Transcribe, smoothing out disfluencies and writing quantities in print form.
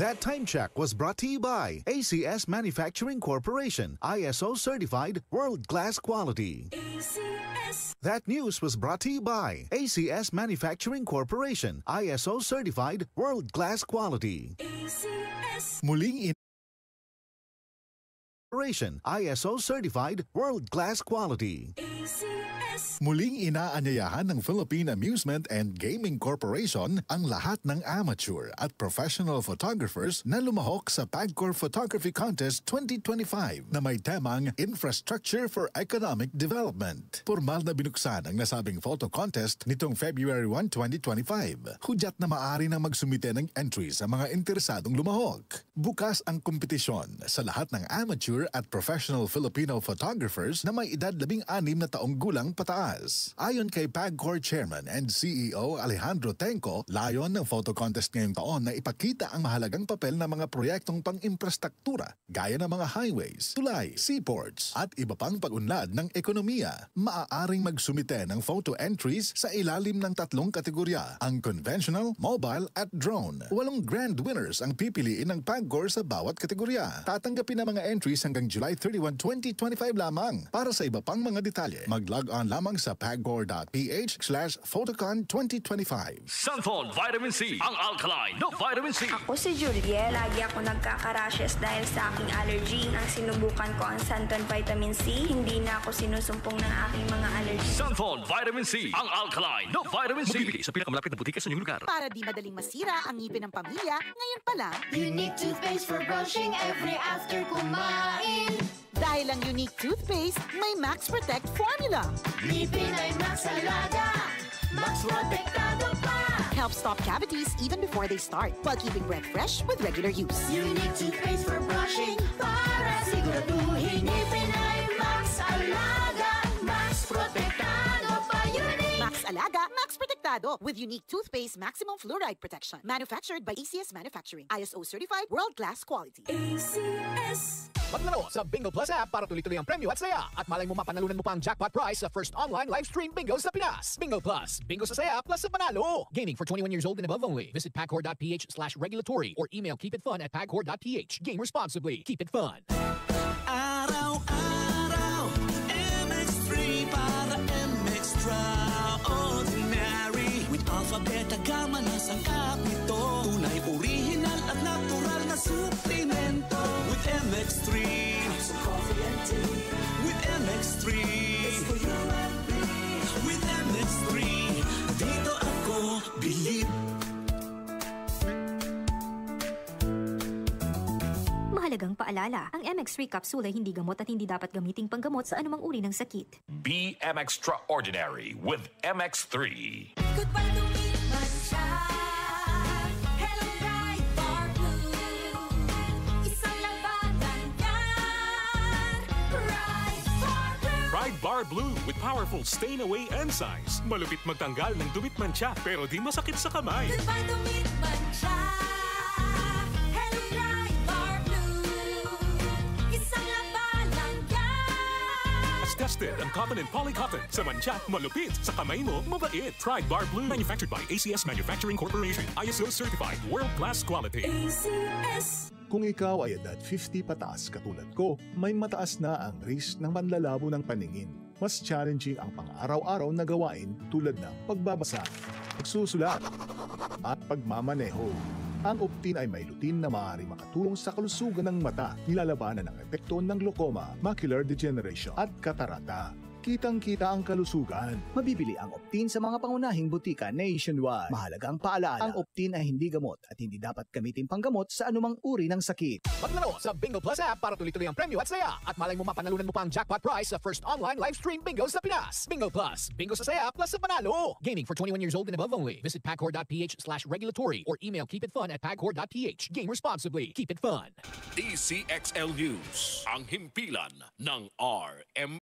That time check was brought to you by ACS Manufacturing Corporation, ISO certified world-class quality. ACS. That news was brought to you by ACS Manufacturing Corporation, ISO certified world-class quality. ACS. Muling ISO certified world-class quality. ACS. Muling inaanyayahan ng Philippine Amusement and Gaming Corporation ang lahat ng amateur at professional photographers na lumahok sa PAGCOR Photography Contest 2025 na may temang Infrastructure for Economic Development. Formal na binuksan ang nasabing photo contest nitong February 1, 2025. Hudyat na maaari na magsumite ng entry sa mga interesadong lumahok. Bukas ang kompetisyon sa lahat ng amateur at professional Filipino photographers na may edad 16 na taong gulang pataas. Ayon kay PAGCOR Chairman and CEO Alejandro Tenco, layon ng photo contest ngayong taon na ipakita ang mahalagang papel ng mga proyektong pang-infrastruktura gaya ng mga highways, tulay, seaports at iba pang pag-unlad ng ekonomiya. Maaaring magsumite ng photo entries sa ilalim ng 3 kategorya, ang conventional, mobile at drone. 8 grand winners ang pipiliin ng PAGCOR sa bawat kategorya. Tatanggapin ang mga entries hanggang July 31, 2025 lamang. Para sa iba pang mga detalye, mag-log on lamang sa pagcor.ph/photocon 2025. Sunfall Vitamin C, ang alkaline na vitamin C. Ako si Juliet. Lagi ako nagkaka-rashes dahil sa aking allergy. Ang sinubukan ko ang Sunton Vitamin C, hindi na ako sinusumpong ng aking mga allergy. Sunfall Vitamin C, ang alkaline na vitamin C. Mabibili sa pinakamalapit na butika sa inyong lugar. Para di madaling masira ang ngipin ng pamilya, ngayon pa lang, Unique toothpaste for brushing every after kumain. dahil ang unique toothpaste, may Max Protect formula. Ngipin ay Max Alaga, Max Protektado pa. Helps stop cavities even before they start, while keeping breath fresh with regular use. Unique toothpaste for brushing para siguraduhin ngipin ay Max Alaga, Max Protektado pa. Unique. Max Alaga, Max Protectado with unique toothpaste maximum fluoride protection. Manufactured by ACS Manufacturing. ISO certified world-class quality. ACS. Maglaro sa Bingo Plus app para tuloy-tuloy ang premyo at saya. At malay mo mapanalunan mo pa ang jackpot prize sa first online live stream bingo sa Pinas. Bingo Plus, bingo sa saya plus sa panalo. Gaming for 21 years old and above only. Visit pagcor.ph/regulatory or email keepitfun@pagcor.ph. Game responsibly. Keep it fun. Araw-araw, MX3 para MX-Traordinary. With Alpha, Beta, Gamma na sangkap nito. Tunay, original at natural na suplemento. With MX3, Capsule coffee and tea. with MX3, It's for you and me. with MX3, dito ako bilib. Mahalagang paalala, ang MX3 capsule ay hindi gamot at hindi dapat gamiting panggamot sa anumang uri ng sakit. Be Extraordinary with MX3. Goodbye to me, Mancha. Hello, bright bar blue. Isang labanan yan. Bright bar blue. Pride Bar Blue with powerful stain-away enzymes. Malupit magtanggal ng dumit mancha pero di masakit sa kamay. Goodbye to me, Mancha. Hello, bright bar blue. Isang labanan yan. As tested ang cotton and polycotton. Sa mancha, malupit. Sa kamay mo, mabait. Pride Bar Blue. Manufactured by ACS Manufacturing Corporation. ISO certified world-class quality. ACS. Kung ikaw ay edad 50 pataas katulad ko, may mataas na ang risk ng panlalabo ng paningin. Mas challenging ang pang-araw-araw na gawain tulad ng pagbabasa, pagsusulat, at pagmamaneho. Ang Optin ay may lutin na maaaring makatulong sa kalusugan ng mata, nilalabanan ng epekto ng glaucoma, macular degeneration at katarata. Kitang-kita ang kalusugan. Mabibili ang Optin sa mga pangunahing butika nationwide. Mahalagang paalala, ang Optin ay hindi gamot at hindi dapat gamitin panggamot sa anumang uri ng sakit. Maglaro sa Bingo Plus app para tuloy-tuloy ang premyo at saya. At malay mo mapanalunan mo pa ang jackpot prize sa first online live stream bingo sa Pinas. Bingo Plus, bingo sa saya plus sa panalo. Gaming for 21 years old and above only. Visit pagcor.ph/regulatory or email keepitfun@pagcor.ph. Game responsibly. Keep it fun. DCXL News, ang himpilan ng RMN.